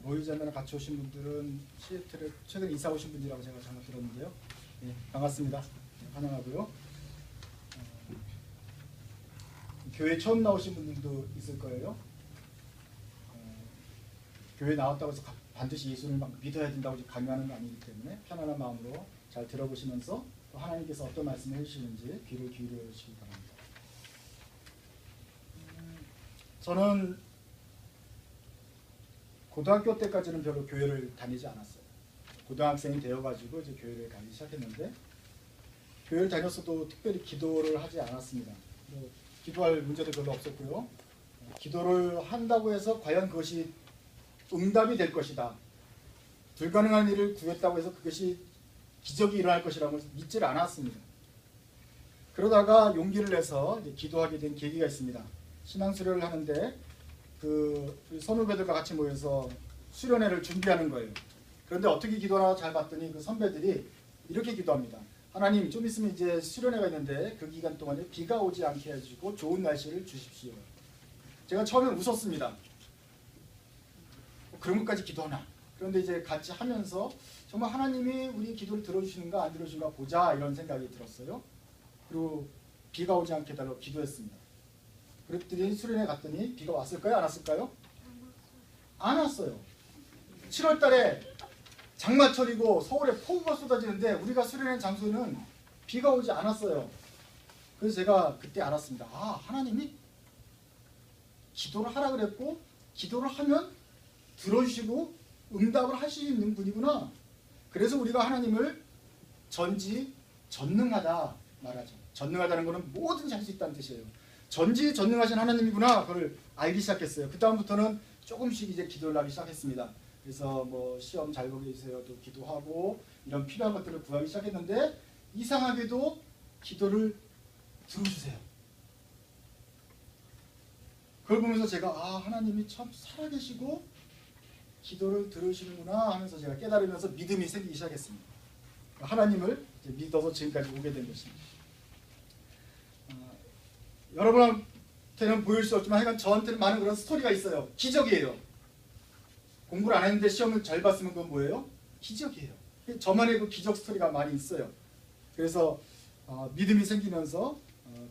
모의자매랑 같이 오신 분들은 시애틀에 최근에 이사 오신 분이라고 제가 잘못 들었는데요. 예, 반갑습니다. 환영하고요. 교회 처음 나오신 분들도 있을 거예요. 교회 나왔다고 해서 반드시 예수를 막 믿어야 된다고 강요하는 거 아니기 때문에 편안한 마음으로 잘 들어보시면서 또 하나님께서 어떤 말씀을 해주시는지 귀를 기울여 주시기 바랍니다. 저는 고등학교 때까지는 별로 교회를 다니지 않았어요. 고등학생이 되어가지고 이제 교회를 가기 시작했는데, 교회를 다녔어도 특별히 기도를 하지 않았습니다. 뭐 기도할 문제도 별로 없었고요. 기도를 한다고 해서 과연 그것이 응답이 될 것이다, 불가능한 일을 구했다고 해서 그것이 기적이 일어날 것이라고 믿지를 않았습니다. 그러다가 용기를 내서 이제 기도하게 된 계기가 있습니다. 신앙수련을 하는데 우리 선후배들과 같이 모여서 수련회를 준비하는 거예요. 그런데 어떻게 기도하나 잘 봤더니 그 선배들이 이렇게 기도합니다. 하나님, 좀 있으면 이제 수련회가 있는데 그 기간 동안에 비가 오지 않게 해주고 좋은 날씨를 주십시오. 제가 처음에 웃었습니다. 그런 것까지 기도하나? 그런데 이제 같이 하면서 정말 하나님이 우리 기도를 들어주시는가 안 들어주는가 보자, 이런 생각이 들었어요. 그리고 비가 오지 않게 해달라고 기도했습니다. 그랬더니 수련회 갔더니 비가 왔을까요? 안 왔을까요? 안 왔어요. 7월 달에 장마철이고 서울에 폭우가 쏟아지는데 우리가 수련회 장소에는 비가 오지 않았어요. 그래서 제가 그때 알았습니다. 아, 하나님이 기도를 하라 그랬고 기도를 하면 들어주시고 응답을 하시는 분이구나. 그래서 우리가 하나님을 전지전능하다 말하죠. 전능하다는 것은 뭐든지 할 수 있다는 뜻이에요. 전지전능하신 하나님이구나, 그걸 알기 시작했어요. 그 다음부터는 조금씩 이제 기도를 하기 시작했습니다. 그래서 뭐 시험 잘 보게 해주세요, 또 기도하고 이런 필요한 것들을 구하기 시작했는데, 이상하게도 기도를 들어주세요. 그걸 보면서 제가 아, 하나님이 참 살아계시고 기도를 들으시는구나 하면서 제가 깨달으면서 믿음이 생기기 시작했습니다. 하나님을 이제 믿어서 지금까지 오게 된 것입니다. 여러분한테는 보일 수 없지만 하여간 저한테는 많은 그런 스토리가 있어요. 기적이에요. 공부를 안 했는데 시험을 잘 봤으면 그건 뭐예요? 기적이에요. 저만의 그 기적 스토리가 많이 있어요. 그래서 믿음이 생기면서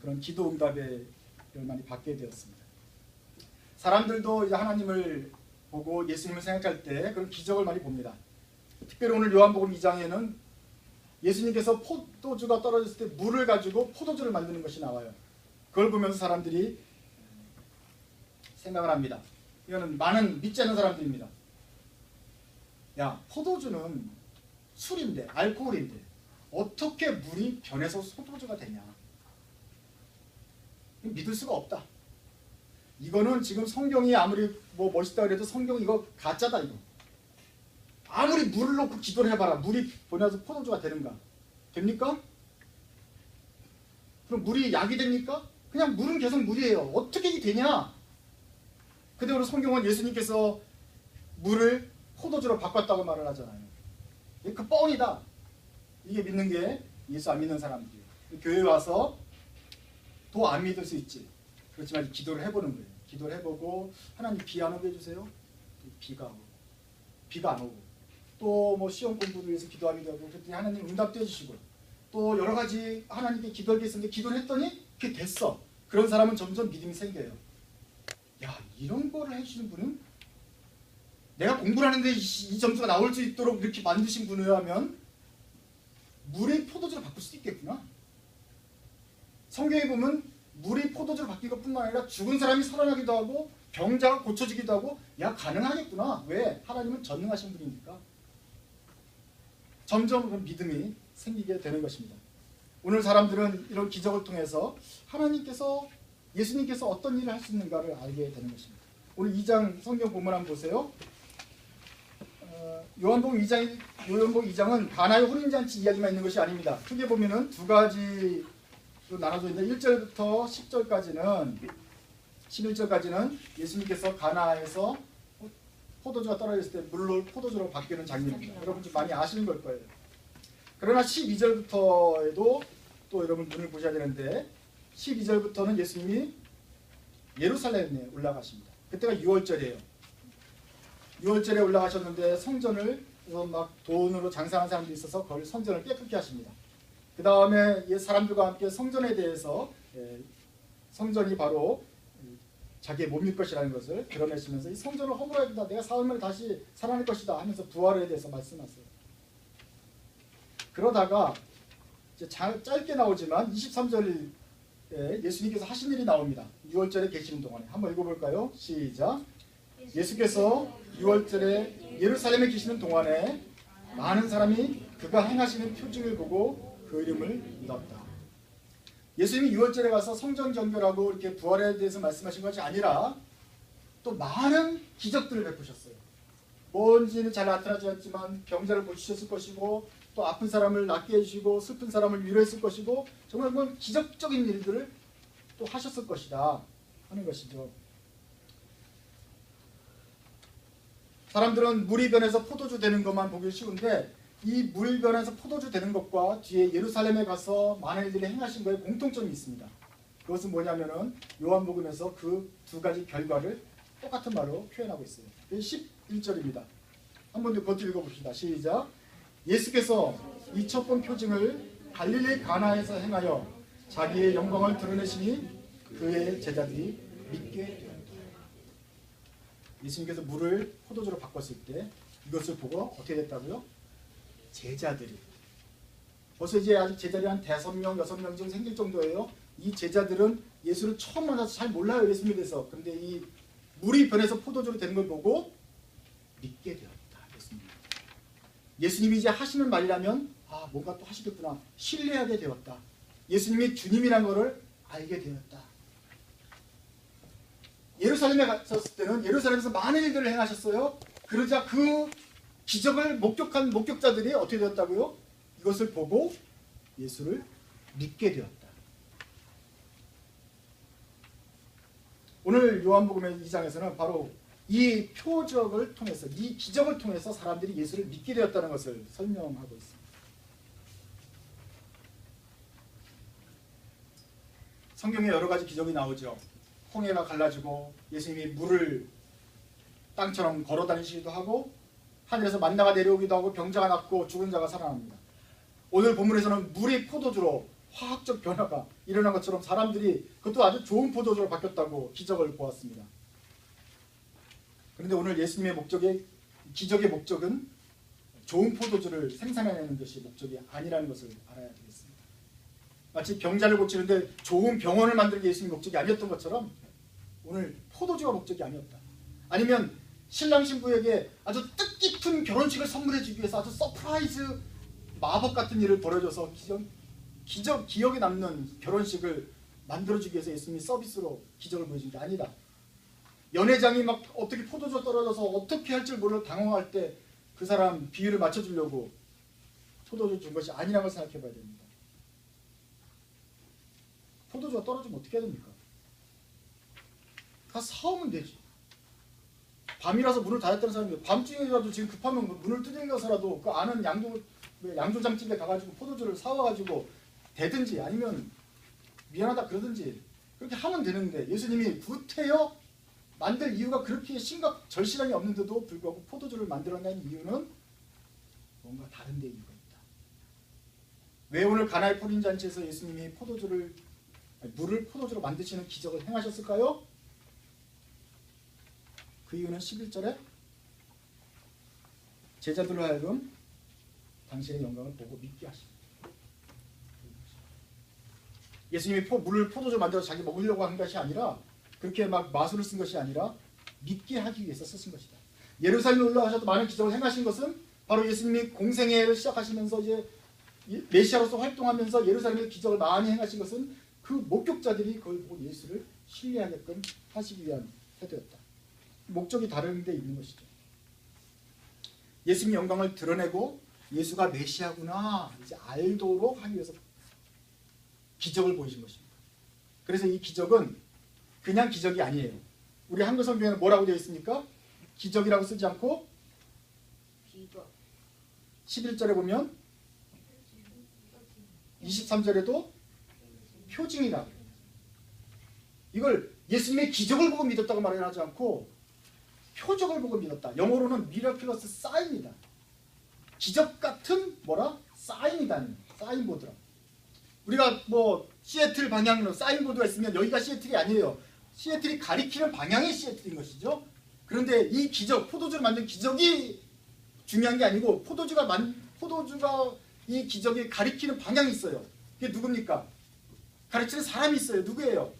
그런 기도 응답을 많이 받게 되었습니다. 사람들도 이제 하나님을 보고 예수님을 생각할 때 그런 기적을 많이 봅니다. 특별히 오늘 요한복음 2장에는 예수님께서 포도주가 떨어졌을 때 물을 가지고 포도주를 만드는 것이 나와요. 그걸 보면서 사람들이 생각을 합니다. 이거는 많은 믿지 않는 사람들입니다. 야, 포도주는 술인데, 알코올인데 어떻게 물이 변해서 포도주가 되냐? 믿을 수가 없다. 이거는 지금 성경이 아무리 뭐 멋있다 그래도 성경 이거 가짜다. 이거 아무리 물을 넣고 기도를 해봐라, 물이 변해서 포도주가 되는가? 됩니까? 그럼 물이 약이 됩니까? 그냥 물은 계속 물이에요. 어떻게 이게 되냐? 그대로 성경은 예수님께서 물을 포도주로 바꿨다고 말을 하잖아요. 그 뻥이다. 이게 믿는 게 예수 안 믿는 사람들이에요. 교회에 와서 더 안 믿을 수 있지. 그렇지만 기도를 해보는 거예요. 기도를 해보고 하나님 비 안 오게 해주세요. 비가 오고, 비가 안 오고, 또 뭐 시험 공부를 위해서 기도하기도 하고, 그랬더니 하나님 응답도 해주시고, 또 여러 가지 하나님께 기도하게 했었는데 기도를 했더니 그게 됐어. 그런 사람은 점점 믿음이 생겨요. 야, 이런 거를 해주시는 분은 내가 공부를 하는데 이 점수가 나올 수 있도록 이렇게 만드신 분을 하면 물이 포도주로 바꿀 수도 있겠구나. 성경에 보면 물이 포도주로 바뀌는 것뿐만 아니라 죽은 사람이 살아나기도 하고 병자가 고쳐지기도 하고, 야, 가능하겠구나. 왜? 하나님은 전능하신 분이니까. 점점 그런 믿음이 생기게 되는 것입니다. 오늘 사람들은 이런 기적을 통해서 하나님께서, 예수님께서 어떤 일을 할 수 있는가를 알게 되는 것입니다. 오늘 2장 성경 본문 한번 보세요. 요한복음 2장은 가나의 혼인잔치 이야기만 있는 것이 아닙니다. 크게 보면은 두 가지로 나눠져 있는데 1절부터 10절까지는 11절까지는 예수님께서 가나에서 포도주가 떨어졌을 때 물로 포도주로 바뀌는 장면입니다. 여러분 좀 많이 아시는 걸 거예요. 그러나 12절부터에도 또 여러분 눈을 보셔야 되는데, 12절부터는 예수님이 예루살렘에 올라가십니다. 그때가 6월절이에요. 6월절에 올라가셨는데 성전을 막 돈으로 장사하는 사람들이 있어서 그걸 성전을 깨끗게 하십니다. 그 다음에 사람들과 함께 성전에 대해서 성전이 바로 자기의 몸일 것이라는 것을 드러내시면서 이 성전을 허물어야 된다. 내가 사흘 만에 다시 살아날 것이다 하면서 부활에 대해서 말씀하세요. 그러다가 이제 짧게 나오지만 23절에 예수님께서 하신 일이 나옵니다. 6월절에 계시는 동안에 한번 읽어볼까요? 시작. 예수께서 6월절에 예루살렘에 계시는 동안에 많은 사람이 그가 행하시는 표징을 보고 그 이름을 믿었다. 예수님이 6월절에 가서 성전 정결하고 이렇게 부활에 대해서 말씀하신 것이 아니라 또 많은 기적들을 베푸셨어요. 뭔지는 잘 나타나지 않지만 병자를 고치셨을 것이고 또 아픈 사람을 낫게 해주시고 슬픈 사람을 위로했을 것이고 정말 그건 기적적인 일들을 또 하셨을 것이다 하는 것이죠. 사람들은 물이 변해서 포도주 되는 것만 보기 쉬운데 이 물 변해서 포도주 되는 것과 뒤에 예루살렘에 가서 많은 일들이 행하신 거에 공통점이 있습니다. 그것은 뭐냐면은 요한복음에서 그 두 가지 결과를 똑같은 말로 표현하고 있어요. 11절입니다. 한 번 더 그것도 읽어봅시다. 시작. 예수께서 이 첫 번 표징을 갈릴리 가나에서 행하여 자기의 영광을 드러내시니 그의 제자들이 믿게 되었다. 예수님께서 물을 포도주로 바꿨을 때 이것을 보고 어떻게 됐다고요? 제자들이 벌써 이제 아직 제자들이 한 5명, 6명 정도 생길 정도예요. 이 제자들은 예수를 처음 만나서 잘 몰라요. 예수님에 대해서. 근데 이 물이 변해서 포도주로 되는 걸 보고 믿게 되었다. 예수님이 이제 하시는 말이라면 뭔가 또 하시겠구나. 신뢰하게 되었다. 예수님이 주님이란 것을 알게 되었다. 예루살렘에 갔을 때는 예루살렘에서 많은 일들을 행하셨어요. 그러자 그 기적을 목격한 목격자들이 어떻게 되었다고요? 이것을 보고 예수를 믿게 되었다. 오늘 요한복음의 2장에서는 바로 이 표적을 통해서, 이 기적을 통해서 사람들이 예수를 믿게 되었다는 것을 설명하고 있습니다. 성경에 여러 가지 기적이 나오죠. 홍해가 갈라지고 예수님이 물을 땅처럼 걸어 다니시기도 하고 하늘에서 만나가 내려오기도 하고 병자가 낫고 죽은 자가 살아납니다. 오늘 본문에서는 물이 포도주로 화학적 변화가 일어난 것처럼 사람들이 그것도 아주 좋은 포도주로 바뀌었다고 기적을 보았습니다. 그런데 오늘 예수님의 목적의 기적의 목적은 좋은 포도주를 생산해내는 것이 목적이 아니라는 것을 알아야 되겠습니다. 마치 병자를 고치는데 좋은 병원을 만드는 게 예수님의 목적이 아니었던 것처럼 오늘 포도주가 목적이 아니었다. 아니면 신랑 신부에게 아주 뜻깊은 결혼식을 선물해 주기 위해서 아주 서프라이즈 마법 같은 일을 벌여줘서 기억에 남는 결혼식을 만들어주기 위해서 예수님이 서비스로 기적을 보여준 게 아니다. 연회장이 막 어떻게 포도주가 떨어져서 어떻게 할 줄 모르고 당황할 때 그 사람 비율을 맞춰주려고 포도주 준 것이 아니라고 생각해 봐야 됩니다. 포도주가 떨어지면 어떻게 해야 됩니까? 다 사오면 되지. 밤이라서 문을 닫았다는 사람이 밤중이라도 지금 급하면 문을 두들겨서라도 그 아는 양조장집에 가가지고 포도주를 사와가지고 대든지 아니면 미안하다 그러든지 그렇게 하면 되는데 예수님이 구태여 만들 이유가 그렇게 절실함이 없는데도 불구하고 포도주를 만들어낸 이유는 뭔가 다른 데 이유가 있다. 왜 오늘 가나의 풀인 잔치에서 예수님이 물을 포도주로 만드시는 기적을 행하셨을까요? 그 이유는 11절에 제자들로 하여금 당신의 영광을 보고 믿게 하십니다. 예수님이 물을 포도주로 만들어서 자기 먹으려고 한 것이 아니라 그렇게 막 마술을 쓴 것이 아니라 믿게 하기 위해서 쓰신 것이다. 예루살렘에 올라가셔서 많은 기적을 행하신 것은 바로 예수님이 공생애를 시작하시면서 이제 메시아로서 활동하면서 예루살렘에 기적을 많이 행하신 것은 그 목격자들이 그걸 보고 예수를 신뢰하게끔 하시기 위한 태도였다. 목적이 다른 데 있는 것이죠. 예수님의 영광을 드러내고 예수가 메시아구나 이제 알도록 하기 위해서 기적을 보이신 것입니다. 그래서 이 기적은 그냥 기적이 아니에요. 우리 한글 성경에는 뭐라고 되어 있습니까? 기적이라고 쓰지 않고 11절에 보면 23절에도 표징이라고 해요. 이걸 예수님의 기적을 보고 믿었다고 말을 하지 않고 표적을 보고 믿었다. 영어로는 miraculous sign이다. 기적 같은 뭐라? 사인이다. 사인보드라. 우리가 뭐 시애틀 방향으로 사인보드가 있으면 여기가 시애틀이 아니에요. 시애틀이 가리키는 방향이 시애틀인 것이죠. 그런데 이 기적, 포도주를 만든 기적이 중요한 게 아니고 포도주가 이 기적이 가리키는 방향이 있어요. 그게 누굽니까? 가르치는 사람이 있어요. 누구예요?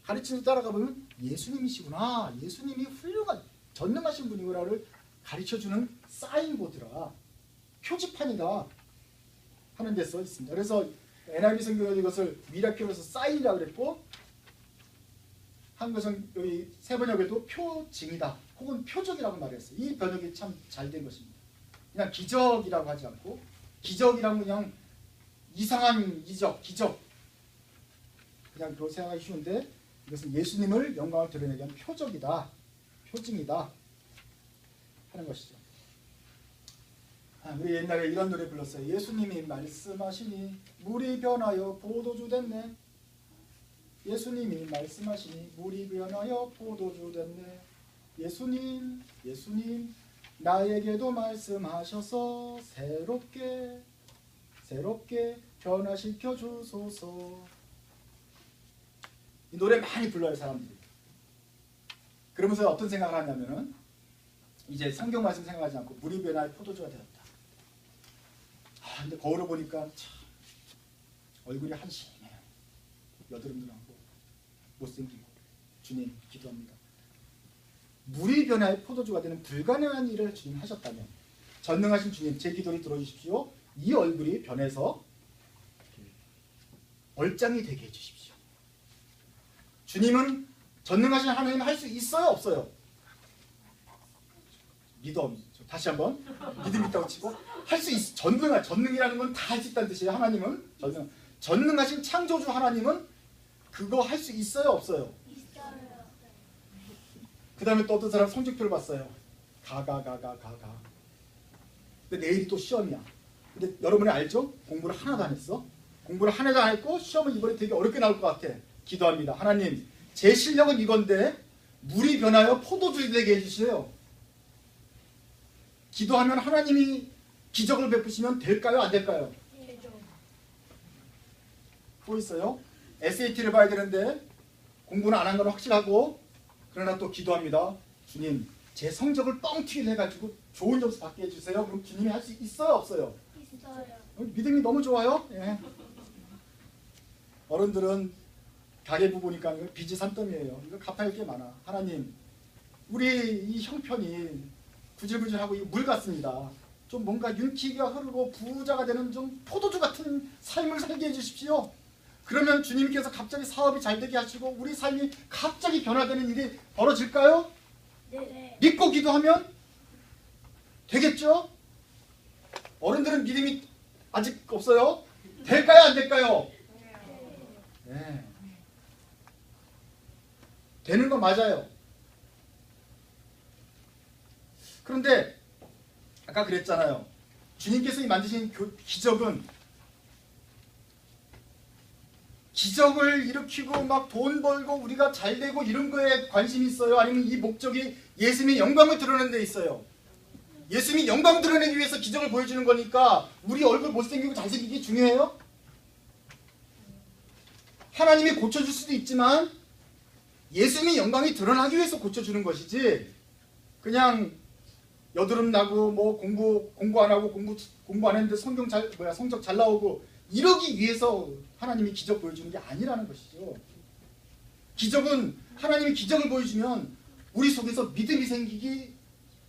가르치는 따라가 보면 예수님이시구나. 예수님이 훌륭한 전능하신 분이구나를 가르쳐주는 사인보드라. 표지판이다 하는 데 써 있습니다. 그래서 NIV 성경은 이것을 미라클로서 사인이라고 그랬고 한국에서는 여기 세 번역에도 표징이다 혹은 표적이라고 말했어요. 이 번역이 참 잘 된 것입니다. 그냥 기적이라고 하지 않고 기적이라면 그냥 이상한 기적 그냥 그렇게 생각하기 쉬운데 이것은 예수님을 영광을 드러내기 위한 표적이다, 표징이다 하는 것이죠. 우리 옛날에 이런 노래 불렀어요. 예수님이 말씀하시니 물이 변하여 포도주 됐네. 예수님이 말씀하시니 물이 변하여 포도주 됐네. 예수님 나에게도 말씀하셔서 새롭게 변화시켜 주소서. 이 노래 많이 불러요 사람들이. 그러면서 어떤 생각을 하냐면은 이제 성경 말씀 생각하지 않고 물이 변하여 포도주가 되었다. 근데 거울을 보니까 참 얼굴이 한심해요. 여드름도 나고 못생기고. 주님 기도합니다. 물이 변하여 포도주가 되는 불가능한 일을 주님 하셨다면 전능하신 주님 제 기도를 들어주십시오. 이 얼굴이 변해서 얼짱이 되게 해주십시오. 주님은 전능하신 하나님 할 수 있어요 없어요? 믿음. 다시 한번 믿음 있다고 치고 할 수 있어. 전능이라는 건 다 할 수 있다는 뜻이에요. 하나님은 전능하신 창조주 하나님은 그거 할 수 있어요 없어요? 있어요. 그 다음에 또 어떤 사람 성적표를 봤어요. 가. 근데 내일이 또 시험이야. 근데 여러분이 알죠? 공부를 하나도 안 했어. 공부를 하나도 안 했고 시험은 이번에 되게 어렵게 나올 것 같아. 기도합니다. 하나님 제 실력은 이건데 물이 변하여 포도주 되게 해주세요. 기도하면 하나님이 기적을 베푸시면 될까요? 안 될까요? 또 있어요. SAT를 봐야 되는데 공부는 안 한 건 확실하고 그러나 또 기도합니다. 주님 제 성적을 뻥튀기를 해가지고 좋은 점수 받게 해주세요. 그럼 주님이 할 수 있어요 없어요? 있어요. 믿음이 너무 좋아요. 예. 어른들은 가계부 보니까 빚이 산더미예요. 이거 갚아야 할 게 많아. 하나님 우리 이 형편이 구질구질하고 물 같습니다. 좀 뭔가 윤기가 흐르고 부자가 되는 좀 포도주 같은 삶을 살게 해주십시오. 그러면 주님께서 갑자기 사업이 잘 되게 하시고 우리 삶이 갑자기 변화되는 일이 벌어질까요? 네. 믿고 기도하면 되겠죠? 어른들은 믿음이 아직 없어요? 될까요? 안 될까요? 네. 되는 거 맞아요. 그런데 아까 그랬잖아요. 주님께서 만드신 기적을 일으키고 막 돈 벌고 우리가 잘 되고 이런 거에 관심이 있어요? 아니면 이 목적이 예수님의 영광을 드러내는 데 있어요? 예수님이 영광 드러내기 위해서 기적을 보여주는 거니까 우리 얼굴 못생기고 잘생기기 중요해요? 하나님이 고쳐줄 수도 있지만 예수님의 영광이 드러나기 위해서 고쳐주는 것이지 그냥 여드름 나고 뭐 공부 안 하고 공부 안 했는데 성적 잘 나오고 이러기 위해서 하나님이 기적 보여주는 게 아니라는 것이죠. 기적은 하나님이 기적을 보여주면 우리 속에서 믿음이 생기기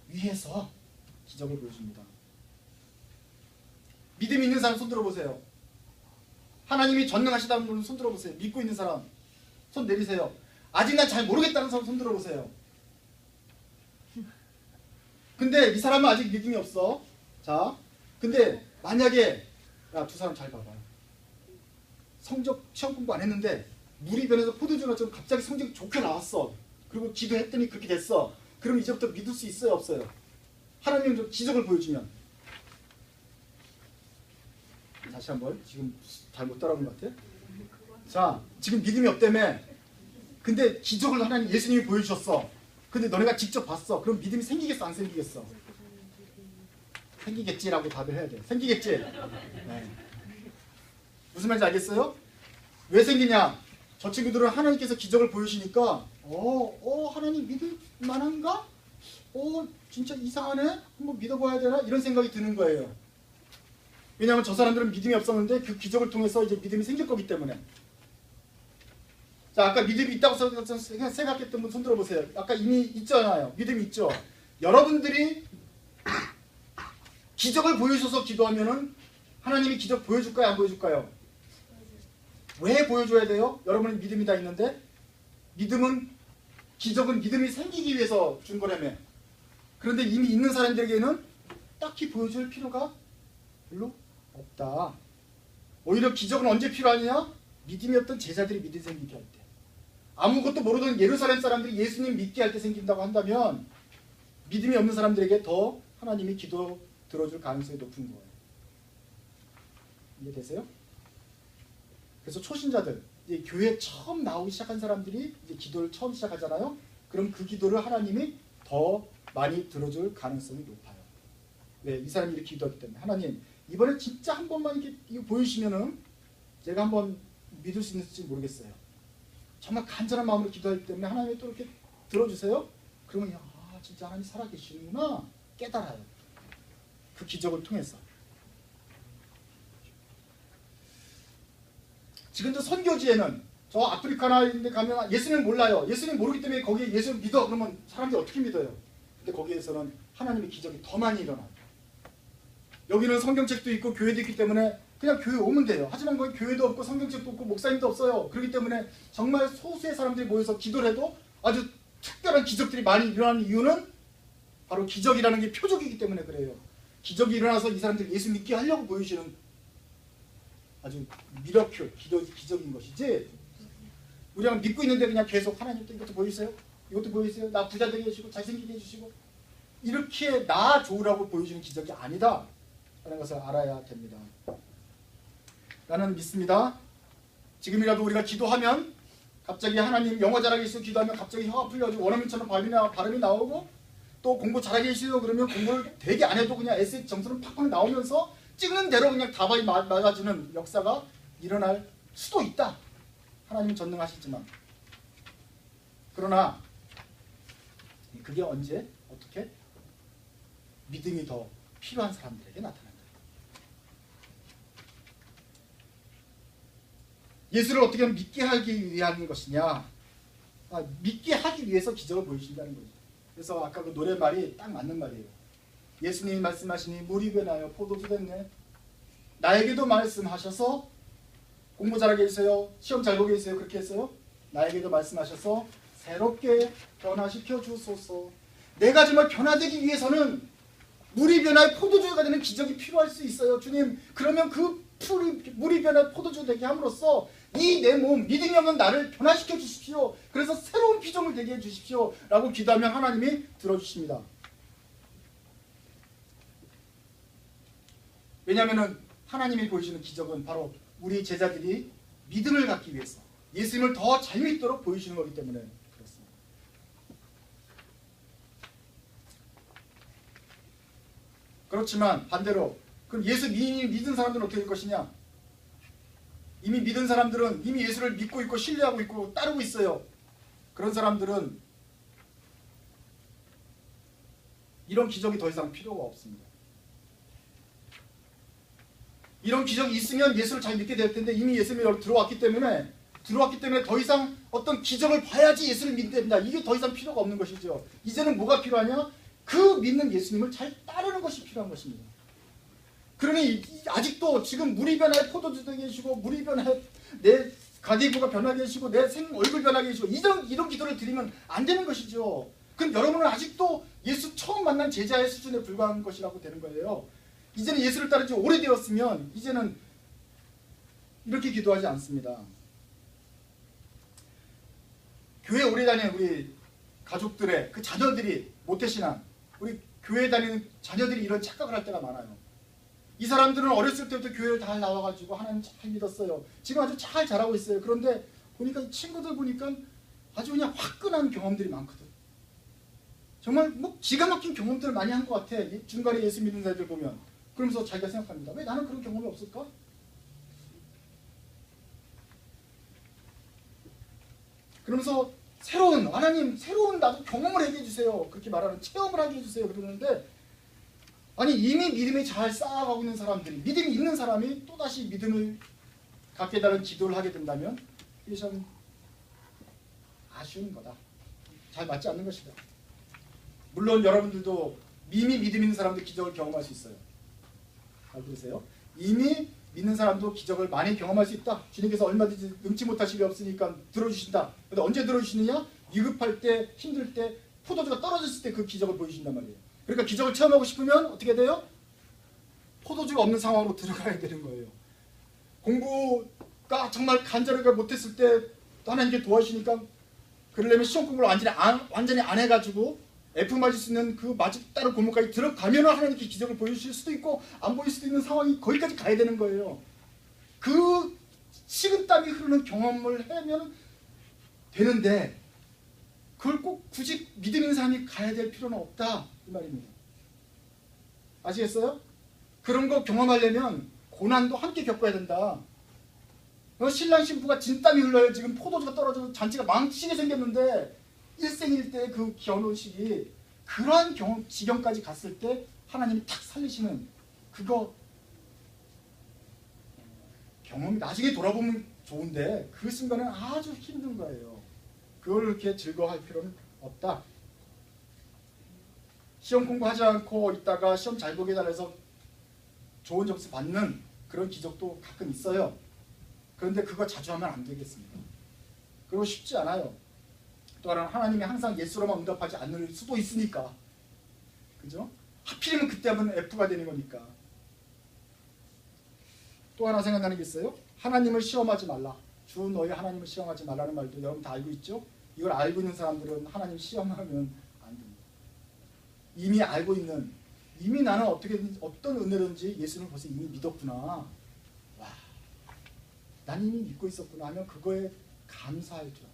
위해서 기적을 보여줍니다. 믿음 있는 사람 손 들어보세요. 하나님이 전능하시다는 분 손 들어보세요. 믿고 있는 사람 손 내리세요. 아직 난 잘 모르겠다는 사람 손 들어보세요. 근데 이 사람은 아직 믿음이 없어. 자, 근데 만약에 두 사람 잘 봐봐. 시험 공부 안 했는데 물이 변해서 포도주가 좀 갑자기 성적이 좋게 나왔어. 그리고 기도했더니 그렇게 됐어. 그럼 이제부터 믿을 수 있어요 없어요? 하나님은 좀 기적을 보여주면. 다시 한번. 지금 잘못 따라온 것 같아. 자, 지금 믿음이 없다며. 근데 기적을 하나님 예수님이 보여주셨어. 근데 너네가 직접 봤어. 그럼 믿음이 생기겠어 안 생기겠어? 생기겠지라고 답을 해야 돼. 생기겠지? 네. 무슨 말인지 알겠어요? 왜 생기냐? 저 친구들은 하나님께서 기적을 보여주시니까 하나님 믿을 만한가? 진짜 이상하네? 한번 믿어봐야 되나? 이런 생각이 드는 거예요. 왜냐하면 저 사람들은 믿음이 없었는데 그 기적을 통해서 이제 믿음이 생길 거기 때문에. 자, 아까 믿음이 있다고 생각했던 분 손 들어보세요. 아까 이미 있잖아요. 믿음이 있죠. 여러분들이 기적을 보여줘서 기도하면은 하나님이 기적 보여줄까요? 안 보여줄까요? 왜 보여줘야 돼요? 여러분은 믿음이 다 있는데 기적은 믿음이 생기기 위해서 준 거라며. 그런데 이미 있는 사람들에게는 딱히 보여줄 필요가 별로 없다. 오히려 기적은 언제 필요하냐? 믿음이 없던 제자들이 믿음이 생기게 할 때. 아무것도 모르던 예루살렘 사람들이 예수님 믿게 할 때 생긴다고 한다면 믿음이 없는 사람들에게 더 하나님이 기도 들어줄 가능성이 높은 거예요. 이해되세요? 그래서 초신자들, 이제 교회 처음 나오기 시작한 사람들이 이제 기도를 처음 시작하잖아요. 그럼 그 기도를 하나님이 더 많이 들어줄 가능성이 높아요. 왜? 이 사람이 이렇게 기도하기 때문에. 하나님, 이번에 진짜 한 번만 이렇게 이거 보여주시면은 제가 한번 믿을 수 있을지 모르겠어요. 정말 간절한 마음으로 기도하기 때문에 하나님이 또 이렇게 들어주세요. 그러면 진짜 하나님이 살아계시는구나 깨달아요. 그 기적을 통해서. 지금도 선교지에는 저 아프리카나 이런 데 가면 예수님 몰라요. 예수님 모르기 때문에 거기에 예수님 믿어. 그러면 사람들이 어떻게 믿어요? 근데 거기에서는 하나님의 기적이 더 많이 일어나요. 여기는 성경책도 있고 교회도 있기 때문에 그냥 교회 오면 돼요. 하지만 거기 교회도 없고 성경책도 없고 목사님도 없어요. 그렇기 때문에 정말 소수의 사람들이 모여서 기도를 해도 아주 특별한 기적들이 많이 일어나는 이유는 바로 기적이라는 게 표적이기 때문에 그래요. 기적이 일어나서 이 사람들이 예수 믿게 하려고 보여주는 아주 미러클, 기적인 것이지, 우리가 믿고 있는데 그냥 계속 하나님 또 이것도 보여주세요. 이것도 보여주세요. 나 부자 되게 해주시고 잘생기게 해주시고 이렇게 나 좋으라고 보여주는 기적이 아니다 라는 것을 알아야 됩니다. 나는 믿습니다. 지금이라도 우리가 기도하면 갑자기 하나님 영어 잘하게 해주시고 기도하면 갑자기 혀가 풀려가지고 원어민처럼 발음이 나오고, 또 공부 잘하게 해주시고 그러면 공부를 되게 안 해도 그냥 에세이 점수는 팍팍 나오면서 찍는 대로 그냥 답이 맞아지는 역사가 일어날 수도 있다. 하나님은 전능하시지만. 그러나 그게 언제 어떻게 믿음이 더 필요한 사람들에게 나타난다. 예수를 어떻게 하면 믿게 하기 위한 것이냐? 믿게 하기 위해서 기적을 보여주신다는 거죠. 그래서 아까 그 노래말이 딱 맞는 말이에요. 예수님이 말씀하시니 물이 변하여 포도주 됐네. 나에게도 말씀하셔서 공부 잘하게 해주세요. 시험 잘 보게 해주세요. 그렇게 했어요. 나에게도 말씀하셔서 새롭게 변화시켜 주소서. 내가 정말 변화되기 위해서는 물이 변화해 포도주가 되는 기적이 필요할 수 있어요. 주님, 그러면 그 물이 변화해 포도주 되게 함으로써 이 내 몸, 믿음이 없는 나를 변화시켜 주십시오. 그래서 새로운 피조물 되게 해 주십시오. 라고 기도하면 하나님이 들어주십니다. 왜냐하면 하나님이 보여주는 기적은 바로 우리 제자들이 믿음을 갖기 위해서 예수님을 더 잘 믿도록 보여주는 거기 때문에 그렇습니다. 그렇지만 반대로 그럼 예수 이미 믿은 사람들은 어떻게 될 것이냐? 이미 믿은 사람들은 이미 예수를 믿고 있고 신뢰하고 있고 따르고 있어요. 그런 사람들은 이런 기적이 더 이상 필요가 없습니다. 이런 기적이 있으면 예수를 잘 믿게 될 텐데 이미 예수님이 들어왔기 때문에 더 이상 어떤 기적을 봐야지 예수를 믿게 된다. 이게 더 이상 필요가 없는 것이죠. 이제는 뭐가 필요하냐? 그 믿는 예수님을 잘 따르는 것이 필요한 것입니다. 그러니 아직도 지금 물이 변화해 포도주 되게 해주시고 물이 변화해 내 가디브가 변하게 해주시고 내 얼굴 변하게 해주시고 이런 기도를 드리면 안 되는 것이죠. 그럼 여러분은 아직도 예수 처음 만난 제자의 수준에 불과한 것이라고 되는 거예요. 이제는 예수를 따른 지 오래되었으면 이제는 이렇게 기도하지 않습니다. 교회 오래 다니는 우리 가족들의 그 자녀들이 모태신앙, 우리 교회 다니는 자녀들이 이런 착각을 할 때가 많아요. 이 사람들은 어렸을 때부터 교회를 잘 나와가지고 하나님 잘 믿었어요. 지금 아주 잘 자라고 있어요. 그런데 보니까 친구들 보니까 아주 그냥 화끈한 경험들이 많거든. 정말 뭐 기가 막힌 경험들을 많이 한 것 같아. 중간에 예수 믿는 사람들 보면. 그러면서 자기가 생각합니다. 왜 나는 그런 경험이 없을까? 그러면서 하나님 새로운 나도 경험을 하게 해주세요. 그렇게 말하는 체험을 하게 해주세요. 그러는데 아니 이미 믿음이 잘 쌓아가고 있는 사람들이 믿음이 있는 사람이 또다시 믿음을 갖게 해달라는 기도를 하게 된다면 이게 참 아쉬운 거다. 잘 맞지 않는 것이다. 물론 여러분들도 이미 믿음 있는 사람도 기적을 경험할 수 있어요. 잘 들으세요. 이미 믿는 사람도 기적을 많이 경험할 수 있다. 주님께서 얼마든지 능치 못하실 리 없으니까 들어주신다. 근데 언제 들어주시느냐? 위급할 때, 힘들 때, 포도주가 떨어졌을 때 그 기적을 보여주신단 말이에요. 그러니까 기적을 체험하고 싶으면 어떻게 돼요? 포도주가 없는 상황으로 들어가야 되는 거예요. 공부가 정말 간절하게 못했을 때 하나님께 도와주시니까 그러려면 시험 공부를 완전히 안 해가지고 F 맞을 수 있는 그 따른 골목까지 들어가면 하나님께 기적을 보여주실 수도 있고 안 보일 수도 있는 상황이 거기까지 가야 되는 거예요. 그 식은땀이 흐르는 경험을 하면 되는데 그걸 꼭 굳이 믿음 있는 사람이 가야 될 필요는 없다 이 말입니다. 아시겠어요? 그런 거 경험하려면 고난도 함께 겪어야 된다. 신랑 신부가 진땀이 흘러요. 지금 포도주가 떨어져서 잔치가 망치게 생겼는데 일생일 때 그 결혼식이 그러한 지경까지 갔을 때 하나님이 탁 살리시는 그거 경험이 나중에 돌아보면 좋은데 그 순간은 아주 힘든 거예요. 그걸 그렇게 즐거워할 필요는 없다. 시험 공부하지 않고 있다가 시험 잘 보게 해달라서 좋은 점수 받는 그런 기적도 가끔 있어요. 그런데 그거 자주 하면 안 되겠습니다. 그리고 쉽지 않아요. 또 하나는 하나님이 항상 예수로만 응답하지 않을 수도 있으니까. 그죠? 하필이면 그때 하면 F가 되는 거니까. 또 하나 생각나는 게 있어요. 하나님을 시험하지 말라. 주 너희 하나님을 시험하지 말라는 말도 여러분 다 알고 있죠? 이걸 알고 있는 사람들은 하나님 시험하면 안 됩니다. 이미 알고 있는, 이미 나는 어떤 은혜든지 예수를 벌써 이미 믿었구나. 와, 난 이미 믿고 있었구나 하면 그거에 감사할 줄.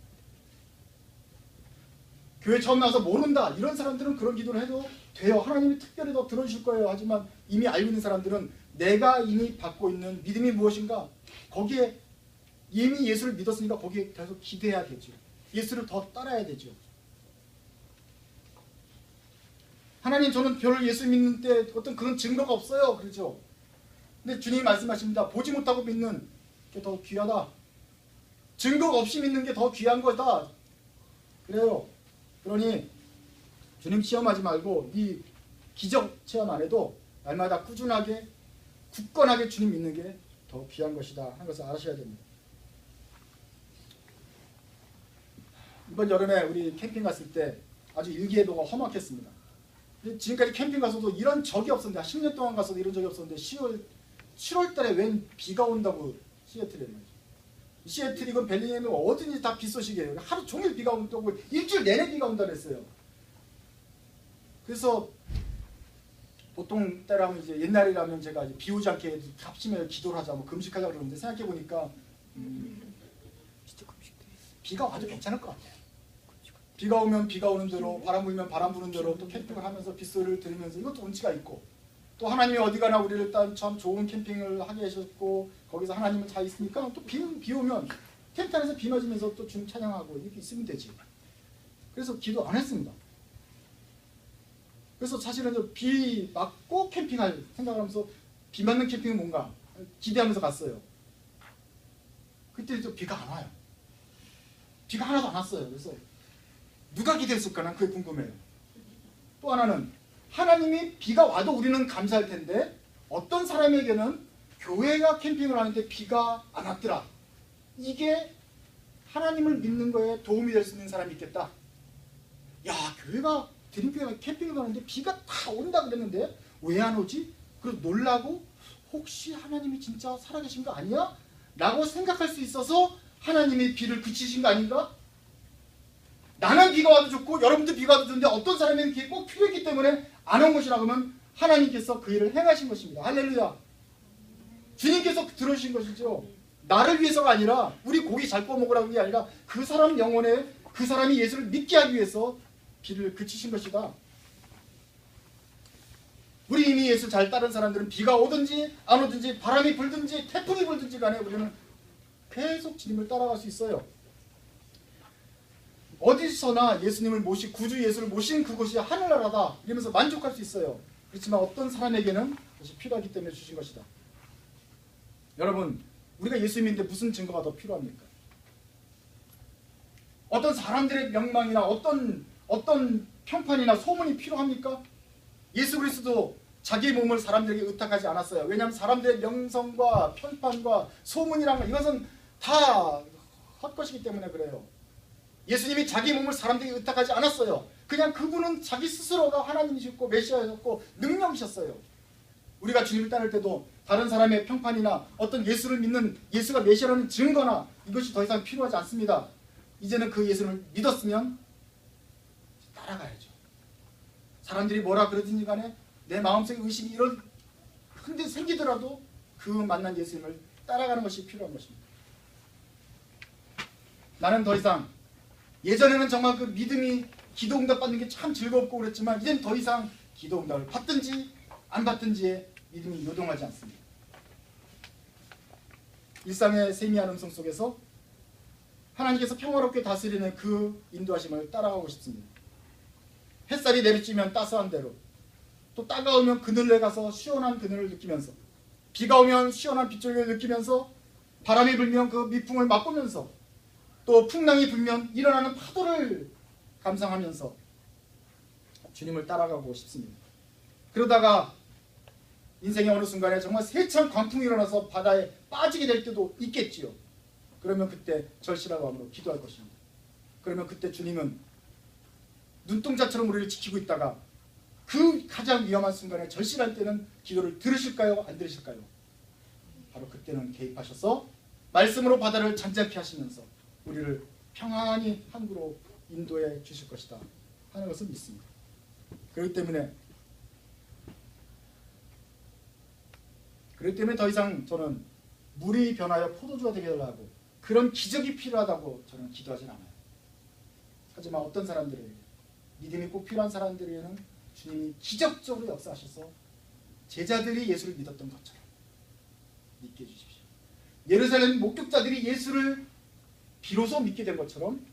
교회 처음 나와서 모른다 이런 사람들은 그런 기도를 해도 돼요. 하나님이 특별히 더 들어주실 거예요. 하지만 이미 알고 있는 사람들은 내가 이미 받고 있는 믿음이 무엇인가 거기에 이미 예수를 믿었으니까 거기에 계속 기대해야 되죠. 예수를 더 따라야 되죠. 하나님 저는 별로 예수 믿는 때 어떤 그런 증거가 없어요. 그렇죠? 근데 주님이 말씀하십니다. 보지 못하고 믿는 게 더 귀하다. 증거가 없이 믿는 게 더 귀한 거다. 그래요. 그러니 주님 시험하지 말고 이 기적 체험 안 해도 날마다 꾸준하게 굳건하게 주님 믿는 게 더 귀한 것이다 하는 것을 아셔야 됩니다. 이번 여름에 우리 캠핑 갔을 때 아주 일기예보가 험악했습니다. 지금까지 캠핑 가서도 이런 적이 없었는데 10년 동안 가서도 이런 적이 없었는데 7월 달에 웬 비가 온다고 시애틀에 말이죠. 시애틀이건 벨링햄이건 어딘지 다 비 소식이에요. 하루 종일 비가 온다고 일주일 내내 비가 온다 그랬어요. 그래서 보통 때라면 이제 옛날이라면 제가 이제 비 오지 않게 합심해서 기도를 하자 뭐 금식하자 그러는데 생각해 보니까 비가 와도 괜찮을 것 같아요. 비가 오면 비가 오는 대로 바람 불면 바람 부는 대로 또 캠핑을 하면서 빗소리를 들으면서 이것도 운치가 있고 또 하나님이 어디 가나 우리를 일단 참 좋은 캠핑을 하게 하셨고 거기서 하나님은 다 있으니까 또 비 오면 텐트 안에서 비 맞으면서 또 주님 찬양하고 이렇게 있으면 되지. 그래서 기도 안 했습니다. 그래서 사실은 비 맞고 캠핑할 생각을 하면서 비 맞는 캠핑은 뭔가 기대하면서 갔어요. 그때 또 비가 안 와요. 비가 하나도 안 왔어요. 그래서 누가 기대했을까 난 그게 궁금해요. 또 하나는 하나님이 비가 와도 우리는 감사할 텐데 어떤 사람에게는 교회가 캠핑을 하는데 비가 안 왔더라. 이게 하나님을 믿는 거에 도움이 될 수 있는 사람이 있겠다. 야, 교회가 드림교회가 캠핑을 가는데 비가 다 온다 그랬는데 왜 안 오지? 그래서 놀라고 혹시 하나님이 진짜 살아계신 거 아니야? 라고 생각할 수 있어서 하나님이 비를 그치신 거 아닌가? 나는 비가 와도 좋고 여러분도 비가 와도 좋은데 어떤 사람에게는 그게 꼭 필요했기 때문에 안 온 것이라고 하면 하나님께서 그 일을 행하신 것입니다. 할렐루야. 주님께서 들어주신 것이죠. 나를 위해서가 아니라 우리 고기 잘 구워 먹으라는 게 아니라 그 사람 영혼에 그 사람이 예수를 믿게 하기 위해서 비를 그치신 것이다. 우리 이미 예수 잘 따른 사람들은 비가 오든지 안 오든지 바람이 불든지 태풍이 불든지 간에 우리는 계속 주님을 따라갈 수 있어요. 어디서나 예수님을 구주 예수를 모신 그곳이 하늘나라다 이러면서 만족할 수 있어요. 그렇지만 어떤 사람에게는 그것이 필요하기 때문에 주신 것이다. 여러분, 우리가 예수 믿는데 무슨 증거가 더 필요합니까? 어떤 사람들의 명망이나 어떤 평판이나 소문이 필요합니까? 예수 그리스도 자기 몸을 사람들에게 의탁하지 않았어요. 왜냐하면 사람들의 명성과 평판과 소문이란 이것은 다 헛것이기 때문에 그래요. 예수님이 자기 몸을 사람들에게 의탁하지 않았어요. 그냥 그분은 자기 스스로가 하나님이셨고 메시아였고 능력이셨어요. 우리가 주님을 따를 때도 다른 사람의 평판이나 어떤 예수를 믿는 예수가 메시아라는 증거나 이것이 더 이상 필요하지 않습니다. 이제는 그 예수를 믿었으면 따라가야죠. 사람들이 뭐라 그러든지 간에 내 마음속에 의심이 이런 흔들 생기더라도 그 만난 예수님을 따라가는 것이 필요한 것입니다. 나는 더 이상 예전에는 정말 그 믿음이 기도응답 받는 게 참 즐겁고 그랬지만 이젠 더 이상 기도응답을 받든지 안 받든지에 믿음이 요동하지 않습니다. 일상의 세미한 음성 속에서 하나님께서 평화롭게 다스리는 그 인도하심을 따라가고 싶습니다. 햇살이 내리쬐면 따스한 대로, 또 따가우면 그늘에 가서 시원한 그늘을 느끼면서, 비가 오면 시원한 빗줄기를 느끼면서, 바람이 불면 그 미풍을 맛보면서, 또 풍랑이 불면 일어나는 파도를 감상하면서 주님을 따라가고 싶습니다. 그러다가 인생의 어느 순간에 정말 세찬 광풍이 일어나서 바다에 빠지게 될 때도 있겠지요. 그러면 그때 절실한 마음으로 기도할 것입니다. 그러면 그때 주님은 눈동자처럼 우리를 지키고 있다가 그 가장 위험한 순간에 절실할 때는 기도를 들으실까요? 안 들으실까요? 바로 그때는 개입하셔서 말씀으로 바다를 잔잔케 하시면서 우리를 평안히 항구로 인도해 주실 것이다 하는 것을 믿습니다. 그렇기 때문에 더 이상 저는 물이 변하여 포도주가 되게 하려고 그런 기적이 필요하다고 저는 기도하진 않아요. 하지만 어떤 사람들에게 믿음이 꼭 필요한 사람들에게는 주님이 기적적으로 역사하셔서 제자들이 예수를 믿었던 것처럼 믿게 해주십시오. 예루살렘 목격자들이 예수를 비로소 믿게 된 것처럼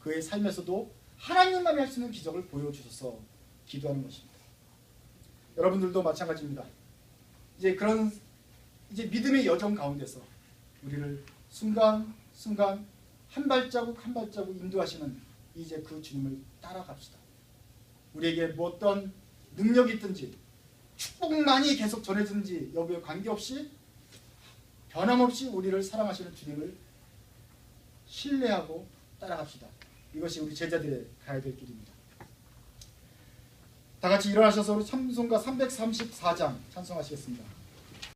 그의 삶에서도 하나님만이 할 수 있는 기적을 보여주셔서 기도하는 것입니다. 여러분들도 마찬가지입니다. 이제 믿음의 여정 가운데서 우리를 순간순간 한 발자국 한 발자국 인도하시는 이제 그 주님을 따라갑시다. 우리에게 뭐 어떤 능력이 있든지 축복만이 계속 전해지는지 여부에 관계없이 변함없이 우리를 사랑하시는 주님을 신뢰하고 따라갑시다. 이것이 우리 제자들의 가야 될 길입니다. 다 같이 일어나셔서 우리 찬송가 334장 찬송하시겠습니다.